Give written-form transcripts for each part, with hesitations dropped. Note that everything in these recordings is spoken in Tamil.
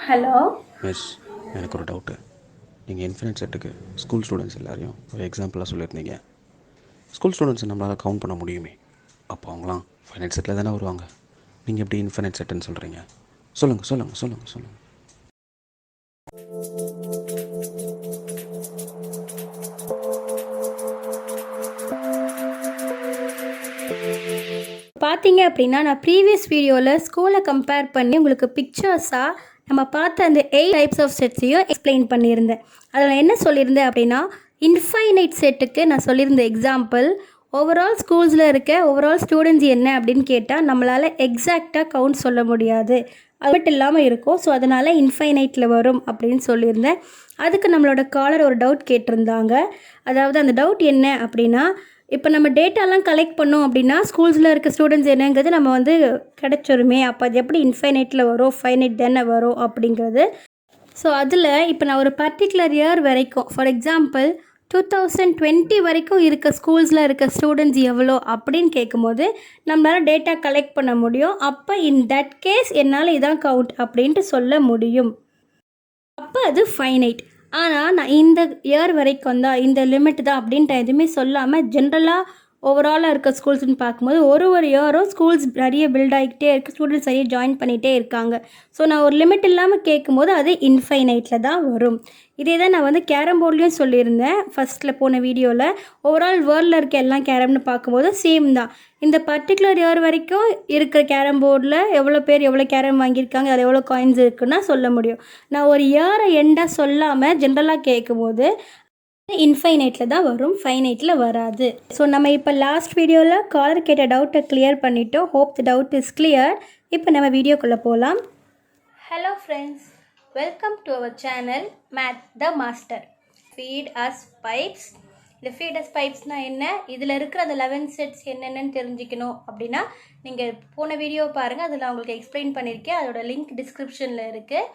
ஹலோ. மிஸ், எனக்கு ஒரு டவுட்டு. நீங்கள் இன்ஃபினிட் செட்டுக்கு ஸ்கூல் ஸ்டூடெண்ட்ஸ் எல்லாரையும் ஒரு எக்ஸாம்பிளாக சொல்லியிருந்தீங்க. ஸ்கூல் ஸ்டூடெண்ட்ஸை நம்மளால் கவுண்ட் பண்ண முடியுமே, அப்போ அவங்களாம் ஃபைனைட் செட்டில் தானே வருவாங்க. நீங்கள் எப்படி இன்ஃபினிட் செட்டுன்னு சொல்கிறீங்க? சொல்லுங்கள் சொல்லுங்கள் சொல்லுங்கள் சொல்லுங்கள். பார்த்தீங்க அப்படின்னா நான் ப்ரீவியஸ் வீடியோவில் ஸ்கூலை கம்பேர் பண்ணி உங்களுக்கு பிக்சர்ஸாக நம்ம பார்த்த அந்த 8 டைப்ஸ் ஆஃப் செட்ஸையும் எக்ஸ்பிளைன் பண்ணியிருந்தேன். அதில் என்ன சொல்லியிருந்தேன் அப்படின்னா, இன்ஃபைனைட் செட்டுக்கு நான் சொல்லியிருந்த எக்ஸாம்பிள், ஓவரால் ஸ்கூல்ஸில் இருக்க ஓவரால் ஸ்டூடெண்ட்ஸ் என்ன அப்படின்னு கேட்டால் நம்மளால் எக்ஸாக்டாக கவுண்ட் சொல்ல முடியாது, அது மட்டும் இல்லாமல் இருக்கும். ஸோ அதனால் இன்ஃபைனைட்டில் வரும் அப்படின்னு சொல்லியிருந்தேன். அதுக்கு நம்மளோட காலர் ஒரு டவுட் கேட்டிருந்தாங்க. அதாவது அந்த டவுட் என்ன அப்படின்னா, இப்போ நம்ம டேட்டாலாம் கலெக்ட் பண்ணோம் அப்படின்னா ஸ்கூல்ஸில் இருக்க ஸ்டூடெண்ட்ஸ் என்னங்கிறது நம்ம வந்து கிடச்சிருமே, அப்போ அது எப்படி இன்ஃபைனைட்டில் வரும், ஃபைனைட் தானே வரும் அப்படிங்கிறது. ஸோ அதில் இப்போ நான் ஒரு பர்டிகுலர் இயர் வரைக்கும், ஃபார் எக்ஸாம்பிள் 2020 வரைக்கும் இருக்க ஸ்கூல்ஸில் இருக்க ஸ்டூடெண்ட்ஸ் எவ்வளோ அப்படின்னு கேட்கும்போது நம்மளால் டேட்டா கலெக்ட் பண்ண முடியும். அப்போ இன் தட் கேஸ் என்னால் இதான் கவுண்ட் அப்படின்ட்டு சொல்ல முடியும். அப்போ அது ஃபைனைட். ஆனால் நான் இந்த இயர் வரைக்கும் தான், இந்த லிமிட் தான் அப்படின்ட்டு எதுவுமே சொல்லாமல் ஜென்ரலாக ஓவராலாக இருக்க ஸ்கூல்ஸ்னு பார்க்கும்போது ஒரு இயரும் ஸ்கூல்ஸ் நிறைய பில்ட் ஆகிக்கிட்டே இருக்குது, ஸ்டூடெண்ட்ஸ் நிறைய ஜாயின் பண்ணிகிட்டே இருக்காங்க. ஸோ நான் ஒரு லிமிட் இல்லாமல் கேட்கும்போது அது இன்ஃபைனைட்டில் தான் வரும். இதே தான் நான் வந்து கேரம் போர்ட்லேயும் சொல்லியிருந்தேன் ஃபஸ்ட்டில் போன வீடியோவில். ஓவரால் வேர்ல்டில் இருக்க எல்லாம் கேரம்னு பார்க்கும்போது சேம் தான். இந்த பர்டிகுலர் இயர் வரைக்கும் இருக்கிற கேரம் போர்டில் எவ்வளோ பேர் எவ்வளோ கேரம் வாங்கியிருக்காங்க, அதில் எவ்வளோ காயின்ஸ் இருக்குன்னா சொல்ல முடியும். நான் ஒரு இயரை எண்டாக சொல்லாமல் ஜென்ரலாக கேட்கும்போது இன்ஃபைனைட்டில் தான் வரும், ஃபைனைட்டில் வராது. ஸோ நம்ம இப்போ லாஸ்ட் வீடியோவில் காலர் கேட்ட டவுட்டை கிளியர் பண்ணிட்டோம். Hope the doubt is clear. இப்போ நம்ம வீடியோக்குள்ளே போகலாம். Hello friends, welcome to our channel math the master. Feed us pipes. இந்த ஃபீட் அஸ் பைப்ஸ்னால் என்ன, இதில் இருக்கிற அந்த 11 செட்ஸ் என்னென்னு தெரிஞ்சுக்கணும் அப்படின்னா நீங்கள் போன வீடியோ பாருங்கள், அதில் நான் உங்களுக்கு எக்ஸ்பிளைன் பண்ணியிருக்கேன். அதோட லிங்க் டிஸ்கிரிப்ஷனில் இருக்குது.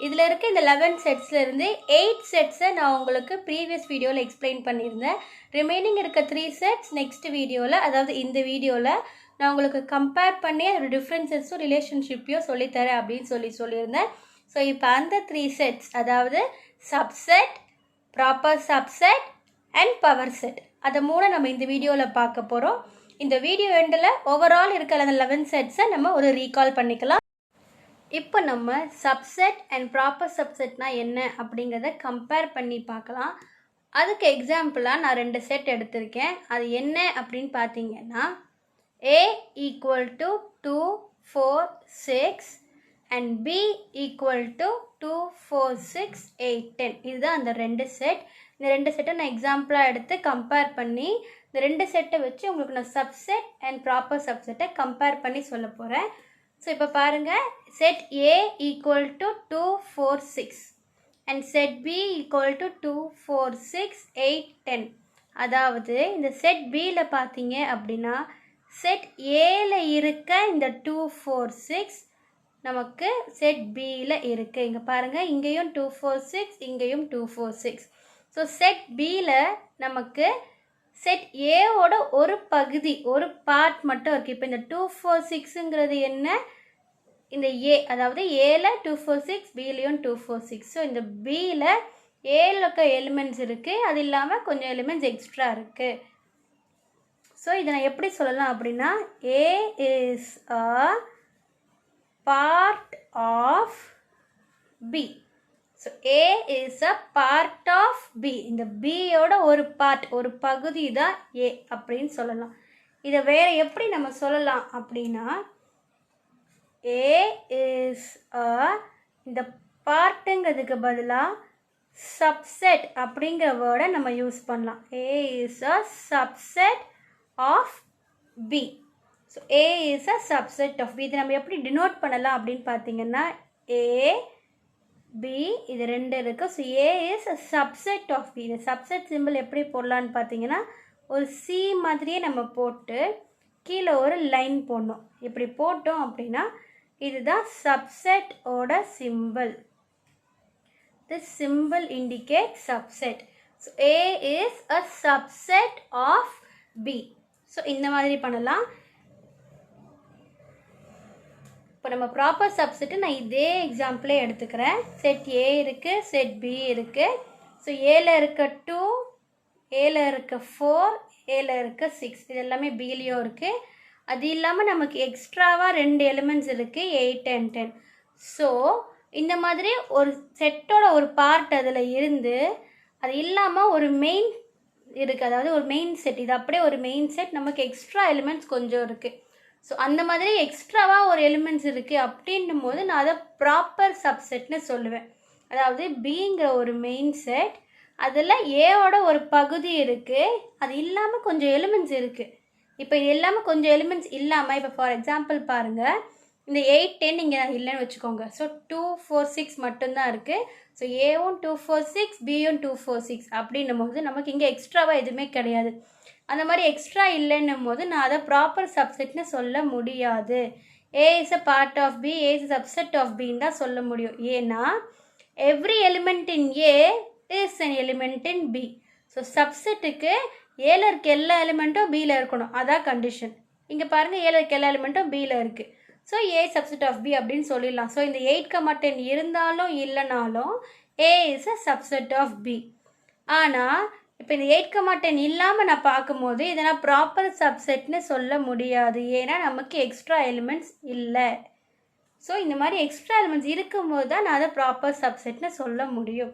இதில் இருக்க இந்த 11 செட்ஸ்லேருந்து 8 செட்ஸை நான் உங்களுக்கு ப்ரீவியஸ் வீடியோவில் எக்ஸ்பிளைன் பண்ணியிருந்தேன். ரிமைனிங் இருக்க 3 செட்ஸ் நெக்ஸ்ட் வீடியோவில், அதாவது இந்த வீடியோவில் நான் உங்களுக்கு கம்பேர் பண்ணி அதோட டிஃப்ரென்சஸும் ரிலேஷன்ஷிப்பையும் சொல்லித்தரேன் அப்படின்னு சொல்லியிருந்தேன். ஸோ இப்போ அந்த 3 செட்ஸ், அதாவது subset, proper subset and power set, அதை 3 நம்ம இந்த வீடியோவில் பார்க்க போகிறோம். இந்த வீடியோ எண்டில் ஓவரால் இருக்கிற அந்த 11 செட்ஸை நம்ம ஒரு ரீகால் பண்ணிக்கலாம். இப்போ நம்ம சப்செட் அண்ட் ப்ராப்பர் சப்செட்னால் என்ன அப்படிங்கிறத கம்பேர் பண்ணி பார்க்கலாம். அதுக்கு எக்ஸாம்பிளாக நான் 2 செட் எடுத்திருக்கேன். அது என்ன அப்படின்னு பார்த்தீங்கன்னா, A equal to 2, 4, 6 and B equal to 2, 4, 6, 8, 10. இதுதான் அந்த 2 செட். இந்த 2 செட்டை நான் எக்ஸாம்பிளாக எடுத்து கம்பேர் பண்ணி இந்த 2 செட்டை வச்சு உங்களுக்கு நான் சப்செட் அண்ட் ப்ராப்பர் சப்செட்டை கம்பேர் பண்ணி சொல்ல போகிறேன். ஸோ இப்போ பாருங்கள், set A equal to 2, 4, 6 and set B equal to 2, 4, 6, 8, 10. அதாவது இந்த செட் Bயில் பார்த்தீங்க அப்படின்னா செட் Aல இருக்க இந்த 2, 4, 6 நமக்கு செட் Bயில் இருக்குது. இங்கே பாருங்கள், இங்கேயும் 2, 4, 6, இங்கேயும் 2, 4, 6. ஸோ செட் Bயில் நமக்கு செட் ஏவோட ஒரு பகுதி, ஒரு பார்ட் மட்டும் இருக்குது. இப்போ இந்த 2, 4, 6ங்கிறது என்ன, இந்த ஏ, அதாவது ஏல 2, 4, 6, பிலையும் 2, 4, 6. ஸோ இந்த பியில் ஏல இருக்க எலிமெண்ட்ஸ் இருக்குது, அது இல்லாமல் கொஞ்சம் எலிமெண்ட்ஸ் எக்ஸ்ட்ரா இருக்குது. ஸோ இதை நான் எப்படி சொல்லலாம் அப்படின்னா, A is a part of B. So A is a part of B. இந்த பியோட ஒரு பார்ட், ஒரு பகுதி தான் ஏ அப்படின்னு சொல்லலாம். இதை வேறு எப்படி நம்ம சொல்லலாம் அப்படின்னா, ஏ இஸ் அ, இந்த பார்ட்டுங்கிறதுக்கு பதிலாக சப்செட் அப்படிங்கிற வேர்டை நம்ம யூஸ் பண்ணலாம். A is a subset of B. So A is a subset of B. இதை நம்ம எப்படி டினோட் பண்ணலாம் அப்படின்னு பார்த்தீங்கன்னா, ஏ பி, இது 2 இருக்குது. So A is a subset of B. இந்த சப்செட் சிம்பிள் எப்படி போடலான்னு பார்த்தீங்கன்னா, ஒரு சி மாதிரியே நம்ம போட்டு கீழே ஒரு லைன் போடணும். இப்படி போட்டோம் அப்படின்னா இதுதான் சப்செட்டோட simple. This symbol indicates subset. So A is a subset of B. So இந்த மாதிரி பண்ணலாம். இப்போ இப்போ நம்ம ப்ராப்பர் சப்செட்டு நான் இதே எக்ஸாம்பிளே எடுத்துக்கிறேன். செட் ஏ இருக்குது, செட் பி இருக்குது. ஸோ ஏல இருக்க 2, ஏல இருக்க 4, ஏல இருக்க 6, இது எல்லாமே பிலேயும் இருக்குது. அது இல்லாமல் நமக்கு எக்ஸ்ட்ராவாக 2 எலிமெண்ட்ஸ் இருக்குது, 8 and 10. ஸோ இந்த மாதிரி ஒரு செட்டோட ஒரு பார்ட் அதில் இருந்து அது இல்லாமல் ஒரு மெயின் இருக்குது, அதாவது ஒரு மெயின் செட், இது அப்படியே ஒரு மெயின் செட், நமக்கு எக்ஸ்ட்ரா எலிமெண்ட்ஸ் கொஞ்சம் இருக்குது. ஸோ அந்த மாதிரி எக்ஸ்ட்ராவாக ஒரு எலிமெண்ட்ஸ் இருக்குது அப்படின்னும் போது நான் அதை ப்ராப்பர் சப்செட்னு சொல்லுவேன். அதாவது பிங்கிற ஒரு மெயின் செட், அதில் ஏவோட ஒரு பகுதி இருக்குது, அது இல்லாமல் கொஞ்சம் எலிமெண்ட்ஸ் இருக்குது. இப்போ இது இல்லாமல் கொஞ்சம் எலிமெண்ட்ஸ் இல்லாமல், இப்போ ஃபார் எக்ஸாம்பிள் பாருங்கள், இந்த 8, 10 இங்கே இல்லைன்னு வச்சுக்கோங்க. ஸோ 2, 4, 6 மட்டும்தான் இருக்குது. ஸோ ஏவும் 2, 4, 6, பியும் 2, 4, 6 அப்படின்னும் போது நமக்கு இங்கே எக்ஸ்ட்ராவாக எதுவுமே கிடையாது. அந்த மாதிரி எக்ஸ்ட்ரா இல்லைன்னும் போது நான் அதை ப்ராப்பர் சப்செட்னு சொல்ல முடியாது. A is a part of B, A is a subset of பின்னு தான் சொல்ல முடியும். ஏன்னா every element in A is an element in B. So சப்செட்டுக்கு ஏல இருக்க எல்லா எலிமெண்ட்டும் பியில் இருக்கணும், அதான் கண்டிஷன். இங்கே பாருங்கள், ஏல இருக்க எல்லா எலிமெண்ட்டும் பியில் இருக்குது. So A subset of B அப்படின்னு சொல்லிடலாம். ஸோ இந்த 8, 10 இருந்தாலும் இல்லைனாலும் A is a subset of B. ஆனால் இப்போ இந்த 8, 10 இல்லாமல் நான் பார்க்கும்போது இதை நான் ப்ராப்பர் சப்செட்னு சொல்ல முடியாது. ஏன்னா நமக்கு எக்ஸ்ட்ரா எலிமெண்ட்ஸ் இல்லை. ஸோ இந்த மாதிரி எக்ஸ்ட்ரா எலிமெண்ட்ஸ் இருக்கும்போது தான் நான் அதை ப்ராப்பர் சப்செட்னு சொல்ல முடியும்.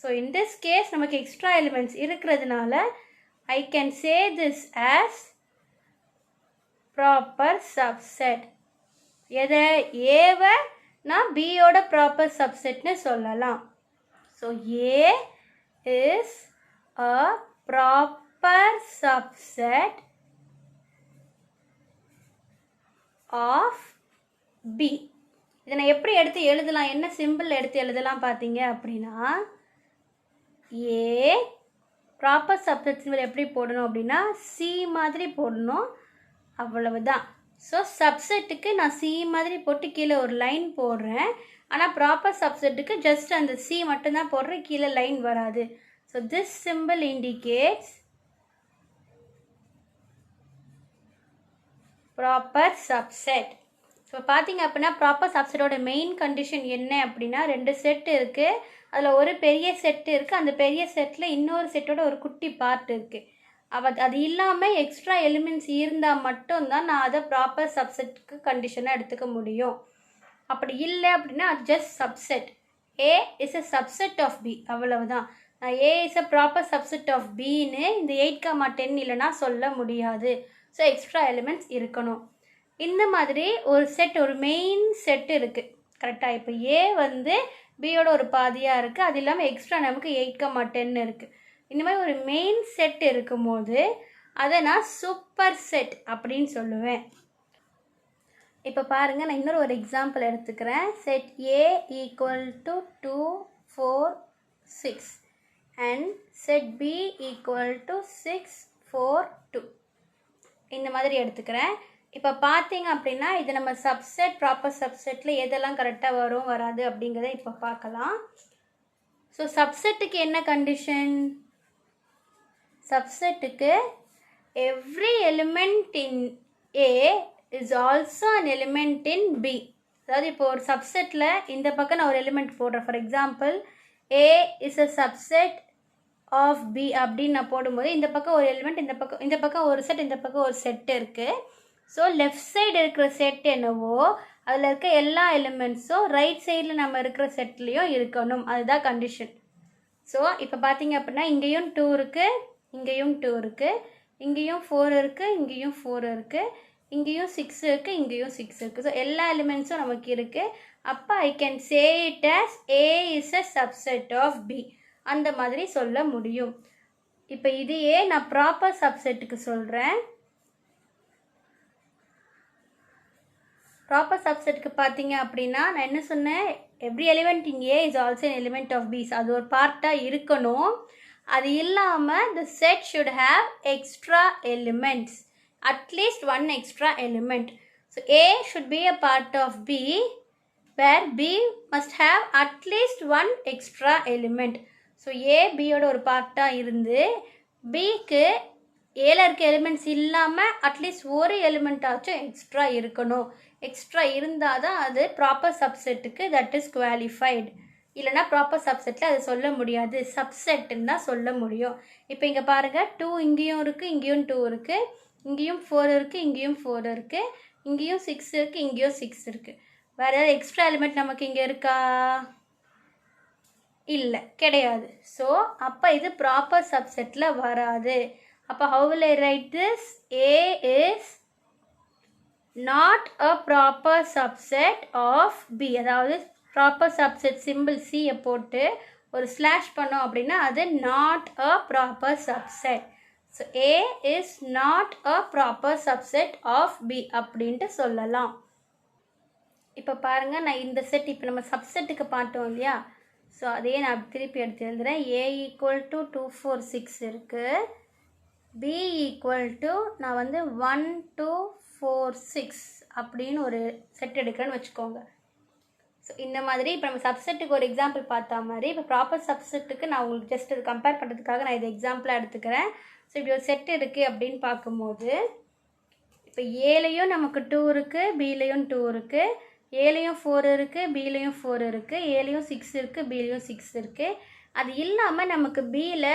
ஸோ இன் திஸ் கேஸ் நமக்கு எக்ஸ்ட்ரா எலிமெண்ட்ஸ் இருக்கிறதுனால ஐ can say this as proper subset. எதை? ஏவை நான் பியோட ப்ராப்பர் சப்செட்னு சொல்லலாம். So A is a proper subset of B. இதை நான் எப்படி எடுத்து எழுதலாம், என்ன சிம்பிள் எடுத்து எழுதலாம் பார்த்தீங்க அப்படின்னா, ஏ ப்ராப்பர் சப்செட் சிம்பிள் எப்படி போடணும் அப்படின்னா சி மாதிரி போடணும், அவ்வளவுதான். ஸோ சப்செட்டுக்கு நான் சி மாதிரி போட்டு கீழே ஒரு லைன் போடுறேன். ஆனால் ப்ராப்பர் சப்செட்டுக்கு ஜஸ்ட் அந்த சி மட்டும்தான் போடுறேன், கீழே லைன் வராது. So this symbol indicates proper subset. So பார்த்தீங்க அப்படின்னா ப்ராப்பர் சப்செட்டோட மெயின் கண்டிஷன் என்ன அப்படின்னா, 2 செட் இருக்குது, அதில் ஒரு பெரிய செட்டு இருக்குது, அந்த பெரிய செட்டில் இன்னொரு செட்டோட ஒரு குட்டி பார்ட் இருக்குது. அது இல்லாமல் எக்ஸ்ட்ரா எலிமெண்ட்ஸ் இருந்தால் மட்டும்தான் நான் அதை ப்ராப்பர் சப்செட்டுக்கு கண்டிஷனாக எடுத்துக்க முடியும். அப்படி இல்லை அப்படின்னா அது just subset. A is a subset of B, அவ்வளவுதான். நான் A is a proper subset of பின்னு இந்த 8, 10 இல்லைனா சொல்ல முடியாது. ஸோ எக்ஸ்ட்ரா எலிமெண்ட்ஸ் இருக்கணும். இந்த மாதிரி ஒரு செட், ஒரு மெயின் செட் இருக்குது கரெக்டாக. இப்போ ஏ வந்து பியோட ஒரு பாதியாக இருக்குது, அது இல்லாமல் எக்ஸ்ட்ரா நமக்கு 8, 10 இருக்குது. இந்த மாதிரி ஒரு மெயின் செட் இருக்கும்போது அதை நான் சூப்பர் செட் அப்படின்னு சொல்லுவேன். இப்போ பாருங்கள், நான் இன்னொரு ஒரு எக்ஸாம்பிள் எடுத்துக்கிறேன். Set A equal to 2, 4, 6 and set B equal to 6, 4, 2 இந்த மாதிரி எடுத்துக்கிறேன். இப்போ பார்த்தீங்க அப்படின்னா இது நம்ம சப்செட், ப்ராப்பர் சப்செட்டில் எதெல்லாம் கரெக்டாக வரும் வராது அப்படிங்கிறத இப்போ பார்க்கலாம். ஸோ சப்செட்டுக்கு என்ன கண்டிஷன்? சப்செட்டுக்கு every element in A is also an element in B. அதாவது இப்போ ஒரு சப்செட்டில் இந்த பக்கம் நான் ஒரு எலிமெண்ட் போடுறேன். For example A is a subset of B அப்படின்னு நான் போடும்போது இந்த பக்கம் ஒரு எலிமெண்ட், இந்த பக்கம் ஒரு செட், இந்த பக்கம் ஒரு செட் இருக்குது. ஸோ லெஃப்ட் சைடு இருக்கிற செட் என்னவோ அதில் இருக்க எல்லா எலிமெண்ட்ஸும் ரைட் சைடில் நம்ம இருக்கிற செட்லேயும் இருக்கணும், அதுதான் கண்டிஷன். ஸோ இப்போ பார்த்தீங்க அப்படின்னா இங்கேயும் 2 இருக்குது, இங்கேயும் 2 இருக்குது, இங்கேயும் 4 இருக்குது, இங்கேயும் 4 இருக்குது, இங்கேயும் 6 இருக்குது, இங்கேயும் 6 இருக்குது. ஸோ எல்லா எலிமெண்ட்ஸும் நமக்கு இருக்குது. அப்போ I can say it as A is a subset of B, அந்த மாதிரி சொல்ல முடியும். இப்போ இதையே நான் ப்ராப்பர் சப்செட்டுக்கு சொல்கிறேன். ப்ராப்பர் சப்செட்டுக்கு பார்த்தீங்க அப்படின்னா நான் என்ன சொன்னேன், every element in A is also an element of B. அது ஒரு பார்ட்டாக இருக்கணும். அது இல்லாமல் the set should have extra elements, at least one extra element. So A should be a part of B where B must have at least one extra element. So A பியோட ஒரு பார்ட்டாக இருந்து பிக்கு ஏல இருக்க எலிமெண்ட்ஸ் இல்லாமல் அட்லீஸ்ட் ஒரு எலிமெண்ட்டாச்சும் எக்ஸ்ட்ரா இருக்கணும். எக்ஸ்ட்ரா இருந்தால் தான் அது ப்ராப்பர் சப்செட்டுக்கு தட் இஸ் குவாலிஃபைடு. இல்லைனா ப்ராப்பர் சப்செட்டில் அதை சொல்ல முடியாது, சப்செட்டுன்னு தான் சொல்ல முடியும். இப்போ இங்கே பாருங்கள், 2 இங்கேயும் இருக்குது, இங்கேயும் 2 இருக்குது, இங்கேயும் 4 இருக்குது, இங்கேயும் 4 இருக்குது, இங்கேயும் 6 இருக்குது, இங்கேயும் 6 இருக்குது. வேறு ஏதாவது எக்ஸ்ட்ரா எலிமெண்ட் நமக்கு இங்கே இருக்கா? இல்லை, கிடையாது. ஸோ அப்போ இது ப்ராப்பர் சப்செட்டில் வராது. அப்போ how will I write this? A is not a proper subset of B. அதாவது ப்ராப்பர் சப்செட் சிம்பிள் சியை போட்டு ஒரு ஸ்லாஷ் பண்ணோம் அப்படின்னா அது not a proper subset. So A is not a proper subset of B அப்படின்ட்டு சொல்லலாம். இப்போ பாருங்கள், நான் இந்த செட் இப்போ நம்ம சப்செட்டுக்கு பார்த்தோம் இல்லையா? ஸோ அதையே நான் திருப்பி எடுத்து எழுதுகிறேன். A ஈக்குவல் டு 2 4 6 இருக்குது. B ஈக்குவல் டு நான் வந்து 1 2 4 6 அப்படின்னு ஒரு செட் எடுக்கிறேன்னு வச்சுக்கோங்க. ஸோ இந்த மாதிரி இப்போ நம்ம சப்செட்டுக்கு ஒரு எக்ஸாம்பிள் பார்த்தா மாதிரி இப்போ ப்ராப்பர் சப்செட்டுக்கு நான் உங்களுக்கு ஜஸ்ட் அது கம்பேர் பண்ணுறதுக்காக நான் இதை எக்ஸாம்பிளாக எடுத்துக்கிறேன். ஸோ இப்படி ஒரு செட் இருக்குது அப்படின்னு பார்க்கும்போது இப்போ ஏலையும் நமக்கு 2 இருக்குது, பிலையும் 2 இருக்குது, ஏலையும் 4 இருக்குது, பிலையும் 4 இருக்குது, ஏலையும் 6 இருக்குது, பிலையும் 6 இருக்குது. அது இல்லாமல் நமக்கு பியில்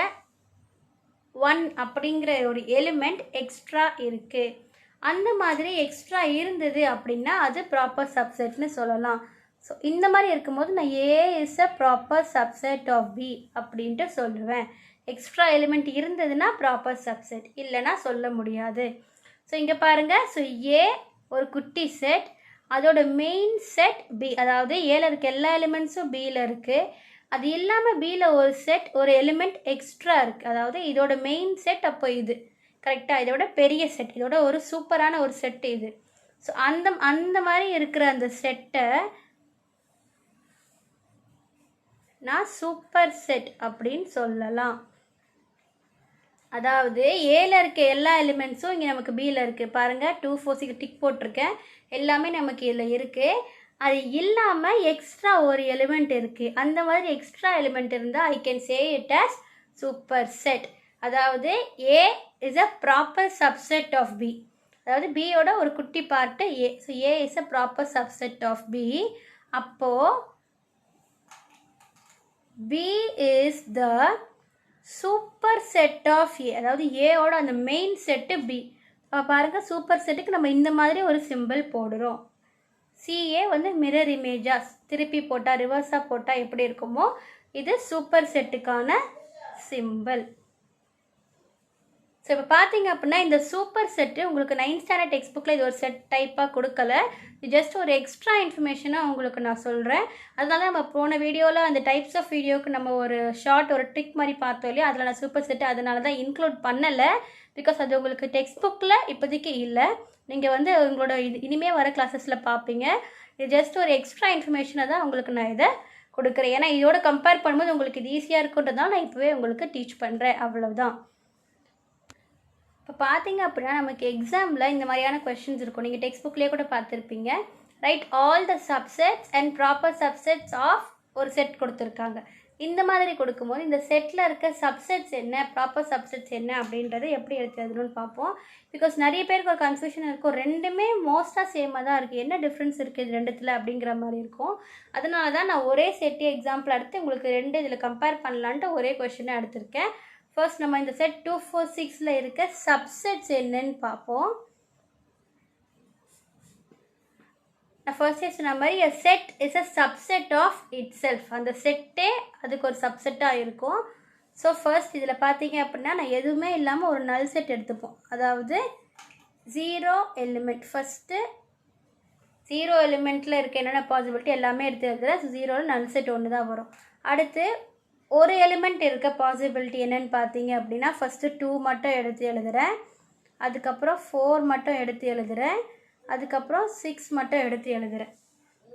1 அப்படிங்கிற ஒரு எலிமெண்ட் எக்ஸ்ட்ரா இருக்குது. அந்த மாதிரி எக்ஸ்ட்ரா இருந்தது அப்படின்னா அது ப்ராப்பர் சப்செட்னு சொல்லலாம். ஸோ இந்த மாதிரி இருக்கும்போது நான் A is a proper subset of B அப்படின்ட்டு சொல்லுவேன். எக்ஸ்ட்ரா எலிமெண்ட் இருந்ததுன்னா ப்ராப்பர் சப்செட், இல்லைன்னா சொல்ல முடியாது. ஸோ இங்கே பாருங்கள், ஸோ ஏ ஒரு குட்டி செட், அதோட மெயின் செட் பி, அதாவது ஏல இருக்க எல்லா எலிமெண்ட்ஸும் பியில் இருக்குது. அது இல்லாமல் பியில் ஒரு செட் ஒரு எலிமெண்ட் எக்ஸ்ட்ரா இருக்குது, அதாவது இதோட மெயின் செட். அப்போ இது கரெக்டாக இதோட பெரிய செட், இதோட ஒரு சூப்பரான ஒரு செட்டு இது. ஸோ அந்த மாதிரி இருக்கிற அந்த செட்டை நான் சூப்பர் செட் அப்படின்னு சொல்லலாம். அதாவது ஏல இருக்க எல்லா எலிமெண்ட்ஸும் இங்கே நமக்கு பியில் இருக்குது. பாருங்கள், 2 4 6 டிக் போட்டிருக்கேன், எல்லாமே நமக்கு இதில் இருக்குது. அது இல்லாமல் எக்ஸ்ட்ரா ஒரு எலிமெண்ட் இருக்குது. அந்த மாதிரி எக்ஸ்ட்ரா எலிமெண்ட் இருந்தால் I can say it as superset. அதாவது A is a proper subset of B, அதாவது பியோட ஒரு குட்டி part A. So A is a proper subset of B. அப்போது B is the superset of A, அதாவது ஏவோட அந்த மெயின் செட்டு பி. அப்போ பாருங்கள், சூப்பர் செட்டுக்கு நம்ம இந்த மாதிரி ஒரு சிம்பிள் போடுறோம். சிஏ வந்து மிரர் இமேஜாக திருப்பி போட்டால் ரிவர்ஸாக போட்டால் எப்படி இருக்குமோ இது சூப்பர் செட்டுக்கான சிம்பிள். ஸோ இப்போ பார்த்தீங்க அப்படின்னா இந்த சூப்பர் செட்டு உங்களுக்கு 9th ஸ்டாண்டர்ட் டெக்ஸ்ட் புக்கில் இது ஒரு செட் டைப்பாக கொடுக்கல, இது ஜஸ்ட் ஒரு எக்ஸ்ட்ரா இன்ஃபர்மேஷனாக உங்களுக்கு நான் சொல்கிறேன். அதனால நம்ம போன வீடியோவில் அந்த டைப்ஸ் ஆஃப் வீடியோவுக்கு நம்ம ஒரு ஷார்ட் ஒரு ட்ரிக் மாதிரி பார்த்தோம் இல்லையா, அதில் நான் சூப்பர் செட்டு அதனால தான் இன்க்ளூட் பண்ணலை. பிகாஸ் அது உங்களுக்கு டெக்ஸ்ட் புக்கில் இப்போதைக்கு இல்லை, நீங்கள் வந்து உங்களோட இனிமேல் வர கிளாஸஸில் பார்ப்பீங்க. இது ஜஸ்ட் ஒரு எக்ஸ்ட்ரா இன்ஃபர்மேஷனை தான் உங்களுக்கு நான் இதை கொடுக்குறேன். ஏன்னா இதோட கம்பேர் பண்ணும்போது உங்களுக்கு இது ஈஸியாக இருக்குன்றதுனால நான் இப்போவே உங்களுக்கு டீச் பண்ணுறேன், அவ்வளவுதான். இப்போ பார்த்தீங்க அப்படின்னா நமக்கு எக்ஸாமில் இந்த மாதிரியான கொஸ்டின்ஸ் இருக்கும், நீங்கள் டெக்ஸ்ட் புக்லேயே கூட பார்த்துருப்பீங்க. Write all the subsets and proper subsets of ஒரு செட் கொடுத்துருக்காங்க. இந்த மாதிரி கொடுக்கும்போது இந்த செட்டில் இருக்க சப்செட்ஸ் என்ன, ப்ராப்பர் சப்செட்ஸ் என்ன அப்படின்றத எப்படி எடுத்து எழுதணும்னு பார்ப்போம். பிகாஸ் நிறைய பேருக்கு ஒரு கன்ஃபியூஷன் இருக்கும், ரெண்டுமே மோஸ்ட்டாக சேமாக தான் இருக்குது, என்ன டிஃப்ரென்ஸ் இருக்குது இது ரெண்டுத்தில் அப்படிங்கிற மாதிரி இருக்கும். அதனால தான் நான் ஒரே செட்டு எக்ஸாம்பிள் எடுத்து உங்களுக்கு ரெண்டு இதில் கம்பேர் பண்ணலான்ட்டு ஒரே கொஸ்டினை எடுத்திருக்கேன். ஃபர்ஸ்ட் நம்ம இந்த செட் 2 4 6ல் இருக்க சப்செட்ஸ் என்னன்னு பார்ப்போம். நான் ஃபர்ஸ்டே சொன்ன மாதிரி a set is a subset of itself. அந்த செட்டே அதுக்கு ஒரு சப்செட்டாக இருக்கும். ஸோ ஃபர்ஸ்ட் இதில் பார்த்தீங்க அப்படின்னா நான் எதுவுமே இல்லாமல் ஒரு நல் செட் எடுத்துப்போம், அதாவது 0 எலிமெண்ட். ஃபஸ்ட்டு 0 எலிமெண்ட்டில் இருக்க என்னென்ன பாசிபிலிட்டி எல்லாமே எடுத்து எழுதுகிறேன். ஸோ 0ல் நல் செட் ஒன்று தான் வரும். அடுத்து ஒரு எலிமெண்ட் இருக்க பாசிபிலிட்டி என்னன்னு பார்த்தீங்க அப்படின்னா ஃபஸ்ட்டு 2 மட்டும் எடுத்து எழுதுகிறேன், அதுக்கப்புறம் 4 மட்டும் எடுத்து எழுதுகிறேன், அதுக்கப்புறம் 6 மட்டும் எடுத்து எழுதுகிறேன்.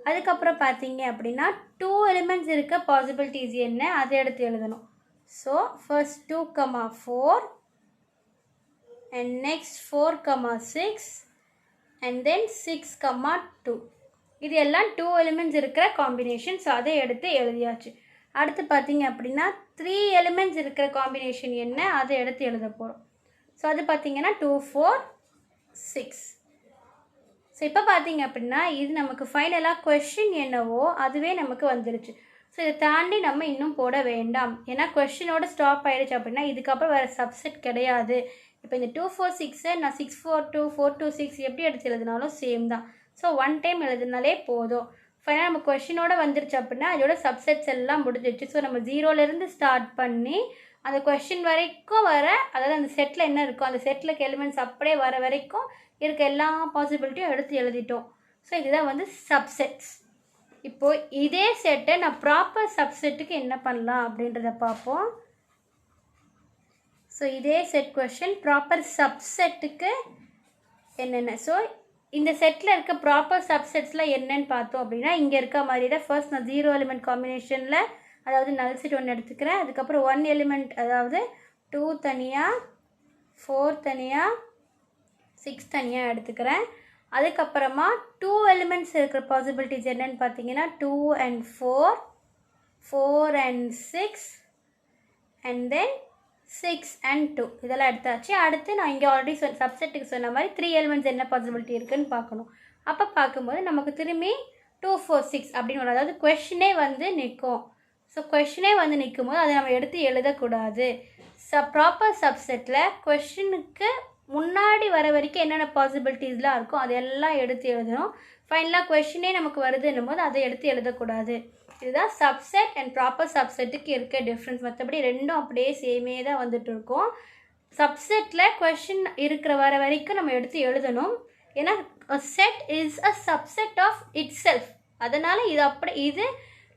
அதுக்கப்புறம் பார்த்தீங்க அப்படின்னா 2 எலிமெண்ட்ஸ் இருக்க பாசிபிலிட்டிஸ் என்ன அதை எடுத்து எழுதணும். So first 2, 4 and next 4, 6 and then 6, 2. இது எல்லாம் 2 எலிமெண்ட்ஸ் இருக்கிற காம்பினேஷன். ஸோ அதை எடுத்து எழுதியாச்சு. அடுத்து பார்த்தீங்க அப்படின்னா 3 எலிமெண்ட்ஸ் இருக்கிற காம்பினேஷன் என்ன அதை எடுத்து எழுத போகிறோம். ஸோ அது பார்த்தீங்கன்னா 2 4 6. ஸோ இப்போ பார்த்தீங்க அப்படின்னா இது நமக்கு ஃபைனலாக கொஷின் என்னவோ அதுவே நமக்கு வந்துருச்சு. ஸோ இதை தாண்டி நம்ம இன்னும் போட வேண்டாம். ஏன்னா கொஷினோட ஸ்டாப் ஆகிடுச்சு அப்படின்னா இதுக்கப்புறம் வேறு சப்செட் கிடையாது. இப்போ இந்த 2 4 6 நான் 6 4 2 4 2 6 எப்படி எடுத்து எழுதினாலும் சேம் தான். ஸோ 1 டைம் எழுதினாலே போதும். ஃபைனலாக நம்ம கொஷினோட வந்துருச்சு அப்படின்னா அதோட சப்செட்ஸ் எல்லாம் முடிஞ்சிடுச்சு. ஸோ நம்ம 0லேருந்து ஸ்டார்ட் பண்ணி அந்த கொஷின் வரைக்கும் அதாவது அந்த செட்டில் என்ன இருக்கோ அந்த செட்டில் எலிமெண்ட்ஸ் அப்படியே வர வரைக்கும் இருக்க எல்லா பாசிபிலிட்டியும் எடுத்து எழுதிட்டோம். ஸோ இதுதான் வந்து சப்செட்ஸ். இப்போது இதே செட்டை நான் ப்ராப்பர் சப்செட்டுக்கு என்ன பண்ணலாம் அப்படின்றத பார்ப்போம். ஸோ இதே செட் கொஷின் ப்ராப்பர் சப்செட்டுக்கு என்னென்ன. ஸோ இந்த செட்டில் இருக்க ப்ராப்பர் சப்செட்ஸில் என்னென்னு பார்த்தோம் அப்படின்னா இங்கே இருக்க மாதிரி தான். ஃபர்ஸ்ட் நான் 0 எலிமெண்ட் காம்பினேஷனில் அதாவது நல் செட் 1 எடுத்துக்கிறேன். அதுக்கப்புறம் 1 எலிமெண்ட் அதாவது 2 தனியாக 4 தனியாக 6 தனியாக எடுத்துக்கிறேன். அதுக்கப்புறமா 2 எலிமெண்ட்ஸ் இருக்கிற பாசிபிலிட்டிஸ் என்னென்னு பார்த்தீங்கன்னா 2 and 4, 4 and 6, and then 6 and 2 இதெல்லாம் எடுத்தாச்சு. அடுத்து நான் இங்கே ஆல்ரெடி சப்செட்டுக்கு சொன்ன மாதிரி 3 எலிமெண்ட்ஸ் என்ன பாசிபிலிட்டி இருக்குதுன்னு பார்க்கணும். அப்போ பார்க்கும்போது நமக்கு திரும்பி 2 4 6 அப்படின்னு வரும். அதாவது கொஷினே வந்து நிற்கும். ஸோ கொஷினே வந்து நிற்கும் போது அதை நம்ம எடுத்து எழுதக்கூடாது. ப்ராப்பர் சப்செட்டில் கொஷினுக்கு முன்னாடி வர வரைக்கும் என்னென்ன பாசிபிலிட்டிஸ்லாம் இருக்கும் அதெல்லாம் எடுத்து எழுதணும். ஃபைனலாக கொஷினே நமக்கு வருதுன்னும் போது அதை எடுத்து எழுதக்கூடாது. இதுதான் சப்செட் அண்ட் ப்ராப்பர் சப்செட்டுக்கு இருக்க டிஃப்ரென்ஸ். மற்றபடி ரெண்டும் அப்படியே சேமே தான் வந்துட்டு இருக்கும். சப்செட்டில் கொஷின் இருக்கிற வர வரைக்கும் நம்ம எடுத்து எழுதணும். ஏன்னா set is a subset of itself. அதனால் இது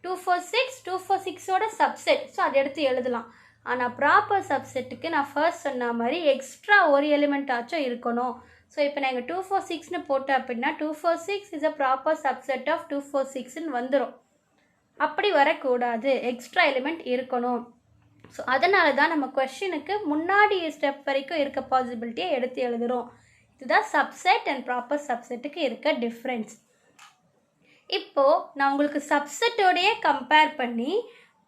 2 4 6 2 4 6ஓட சப்செட். ஸோ அதை எடுத்து எழுதலாம். ஆனால் ப்ராப்பர் சப்செட்டுக்கு நான் ஃபர்ஸ்ட் சொன்ன மாதிரி எக்ஸ்ட்ரா ஒரு எலிமெண்ட் ஆச்சும் இருக்கணும். ஸோ இப்போ நான் இங்கே 2 4 6ன்னு போட்டேன் அப்படின்னா 2 4 6 is a proper subset of 2 4 6ன்னு வந்துடும். அப்படி வரக்கூடாது, எக்ஸ்ட்ரா எலிமெண்ட் இருக்கணும். ஸோ அதனால தான் நம்ம கொஷினுக்கு முன்னாடி ஸ்டெப் வரைக்கும் இருக்க பாசிபிலிட்டியை எடுத்து எழுதுகிறோம். இதுதான் சப்செட் அண்ட் ப்ராப்பர் சப்செட்டுக்கு இருக்க டிஃப்ரென்ஸ். இப்போது நான் உங்களுக்கு சப்செட்டோடையே கம்பேர் பண்ணி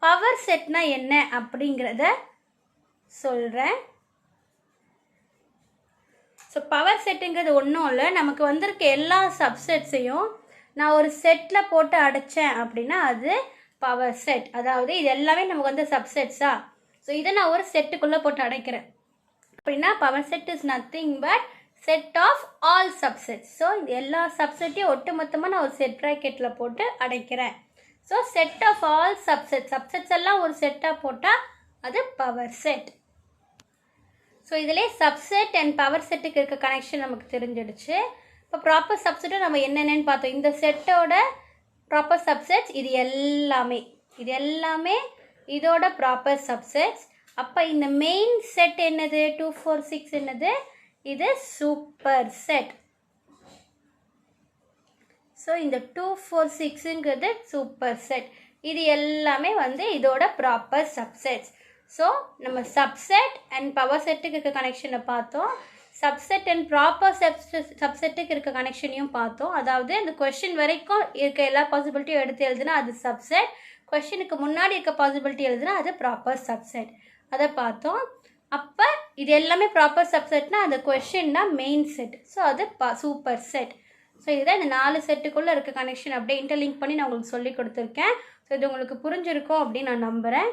பவர் செட்னா என்ன அப்படிங்கிறத சொல்கிறேன். ஸோ பவர் செட்டுங்கிறது ஒன்றும் இல்லை. நமக்கு வந்திருக்க எல்லா சப்செட்ஸையும் நான் ஒரு செட்டில் போட்டு அடைச்சேன் அப்படின்னா அது பவர் செட். அதாவது இது எல்லாமே நமக்கு வந்து சப்செட்ஸா. ஸோ இதை நான் ஒரு செட்டுக்குள்ளே போட்டு அடைக்கிறேன் அப்படின்னா power set is nothing but set of all subsets. So இந்த எல்லா சப்செட்டையும் ஒட்டு மொத்தமாக நான் ஒரு செட் ப்ராக்கெட்டில் போட்டு அடைக்கிறேன். So set of all subsets எல்லாம் ஒரு செட்டாக போட்டால் அது பவர் செட். ஸோ இதிலே சப்செட் அண்ட் பவர் செட்டுக்கு இருக்க கனெக்ஷன் நமக்கு தெரிஞ்சிடுச்சு. இப்போ ப்ராப்பர் சப்செட்டை நம்ம என்னென்னு பார்த்தோம். இந்த செட்டோட ப்ராப்பர் சப்செட்ஸ் இது எல்லாமே இதோட ப்ராப்பர் சப்செட்ஸ். அப்போ இந்த மெயின் செட் என்னது 2 4 6 என்னது இது சூப்பர் செட். ஸோ இந்த 2 4 6ங்கிறது சூப்பர் செட். இது எல்லாமே வந்து இதோட ப்ராப்பர் சப்செட்ஸ். ஸோ நம்ம சப்செட் அண்ட் பவர் செட்டுக்கு இருக்க கனெக்ஷனை பார்த்தோம். சப்செட் அண்ட் ப்ராப்பர் சப்செட்டுக்கு இருக்க கனெக்ஷனையும் பார்த்தோம். அதாவது இந்த கொஷின் வரைக்கும் இருக்க எல்லா பாசிபிலிட்டியும் எடுத்து எழுதுனா அது சப்செட். கொஷினுக்கு முன்னாடி இருக்க பாசிபிலிட்டி எழுதுனா அது ப்ராப்பர் சப்செட். அதை பார்த்தோம். அப்போ இது எல்லாமே ப்ராப்பர் சப்செட்னா அந்த கொஷின் தான் மெயின் செட். ஸோ அது சூப்பர் செட். ஸோ இதுதான் இந்த 4 செட்டுக்குள்ளே இருக்க கனெக்ஷன் அப்படியே இன்டர்லிங்க் பண்ணி நான் உங்களுக்கு சொல்லி கொடுத்துருக்கேன். ஸோ இது உங்களுக்கு புரிஞ்சிருக்கும் அப்படின்னு நான் நம்புகிறேன்.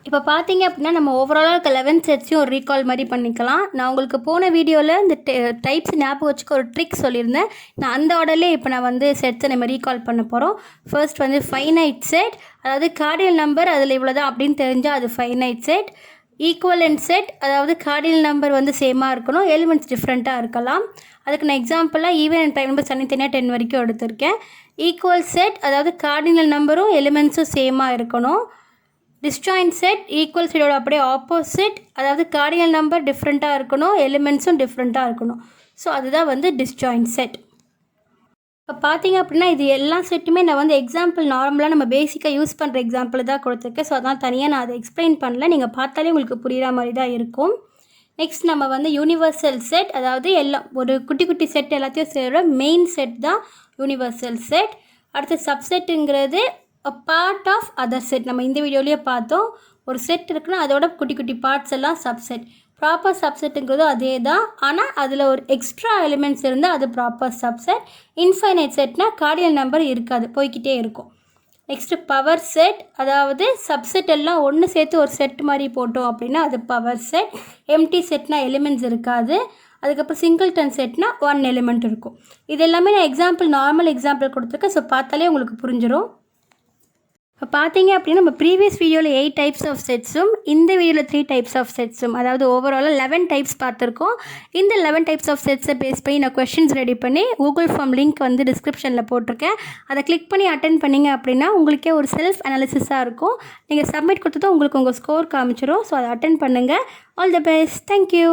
இப்போ பார்த்தீங்க அப்படின்னா நம்ம ஓவராலாக இருக்க 11 செட்ஸையும் ஒரு ரீகால் மாதிரி பண்ணிக்கலாம். நான் உங்களுக்கு போன வீடியோவில் இந்த டைப்ஸ் ஞாபகம் வச்சுக்க ஒரு ட்ரிக் சொல்லியிருந்தேன். நான் அந்த ஆர்டர்லேயே இப்போ நான் வந்து செட்ஸை நம்ம ரீகால் பண்ண போகிறோம். ஃபர்ஸ்ட் வந்து ஃபைனைட் செட், அதாவது கார்டினல் நம்பர் அதில் இவ்வளோ தான் அப்படின்னு தெரிஞ்சால் அது ஃபைனைட் செட். ஈக்குவலன்ட் செட், அதாவது கார்டினல் நம்பர் வந்து சேமாக இருக்கணும், எலிமெண்ட்ஸ் டிஃப்ரெண்ட்டாக இருக்கலாம். அதுக்கு நான் எக்ஸாம்பிளாக ஈவன் அண்ட் ப்ரைம் நம்பர் தனித்தனியாக 10 வரைக்கும் எடுத்திருக்கேன். ஈக்குவல் செட், அதாவது கார்டினல் நம்பரும் எலிமெண்ட்ஸும் சேமாக இருக்கணும். டிஸ்ஜாயின்ட் செட், ஈக்குவல் செட்டோட அப்படியே ஆப்போசிட், அதாவது கார்டினல் நம்பர் டிஃப்ரெண்ட்டாக இருக்கணும், எலிமெண்ட்ஸும் டிஃப்ரெண்ட்டாக இருக்கணும். ஸோ அதுதான் வந்து டிஸ்ஜாயின்ட் செட். இப்போ பார்த்தீங்க அப்படின்னா இது எல்லா செட்டுமே நான் வந்து எக்ஸாம்பிள் நார்மலாக நம்ம பேசிக்காக யூஸ் பண்ணுற எக்ஸாம்பிள் தான் கொடுத்துருக்கேன். ஸோ அதனால் தனியாக நான் அதை எக்ஸ்பிளைன் பண்ணல, நீங்கள் பார்த்தாலே உங்களுக்கு புரிகிற மாதிரி தான் இருக்கும். நெக்ஸ்ட் நம்ம வந்து யூனிவர்சல் செட், அதாவது எல்லாம் ஒரு குட்டி குட்டி செட் எல்லாத்தையும் சேர்ற மெயின் செட் தான் யூனிவர்சல் செட். அடுத்து சப்செட்டுங்கிறது பார்ட் ஆஃப் அதர் செட். நம்ம இந்த வீடியோலேயே பார்த்தோம், ஒரு செட் இருக்குன்னா அதோட குட்டி குட்டி பார்ட்ஸ் எல்லாம் சப்செட். ப்ராப்பர் சப்செட்டுங்கிறதும் அதே தான். ஆனால் அதில் ஒரு எக்ஸ்ட்ரா எலிமெண்ட்ஸ் இருந்தால் அது ப்ராப்பர் சப்செட். இன்ஃபைனைட் செட்னா கார்டினல் நம்பர் இருக்காது, போய்கிட்டே இருக்கும். நெக்ஸ்ட்டு பவர் செட், அதாவது சப்செட் எல்லாம் ஒன்று சேர்த்து ஒரு செட் மாதிரி போட்டோம் அப்படின்னா அது பவர் செட். எம்டி செட்னா எலிமெண்ட்ஸ் இருக்காது. அதுக்கப்புறம் சிங்கிள்டன் செட்னா 1 எலிமெண்ட் இருக்கும். இது எல்லாமே நான் எக்ஸாம்பிள், நார்மல் எக்ஸாம்பிள் கொடுத்துருக்கேன். ஸோ பார்த்தாலே உங்களுக்கு புரிஞ்சிடும். இப்போ பார்த்தீங்க அப்படின்னா நம்ம ப்ரீவியஸ் வீடியோவில் 8 டைப்ஸ் ஆஃப் செட்ஸும் இந்த வீடியோவில் 3 டைப்ஸ் ஆஃப் செட்ஸும், அதாவது ஓவராலாக 11 டைப்ஸ் பார்த்துருக்கோம். இந்த 11 டைப்ஸ் ஆஃப் செட்ஸை பேஸ் பண்ணி நான் கொஷின்ஸ் ரெடி பண்ணி கூகுள் ஃபார்ம் லிங்க் வந்து டிஸ்கிரிப்ஷனில் போட்டிருக்கேன். அதை கிளிக் பண்ணி அட்டென்ட் பண்ணிங்க அப்படின்னா உங்களுக்கே ஒரு செல்ஃப் அனாலிசிஸாக இருக்கும். நீங்கள் சப்மிட் கொடுத்ததும் உங்களுக்கு உங்கள் ஸ்கோர் காமிச்சிடும். ஸோ அதை அட்டென்ட் பண்ணுங்கள். All the best. தேங்க்யூ.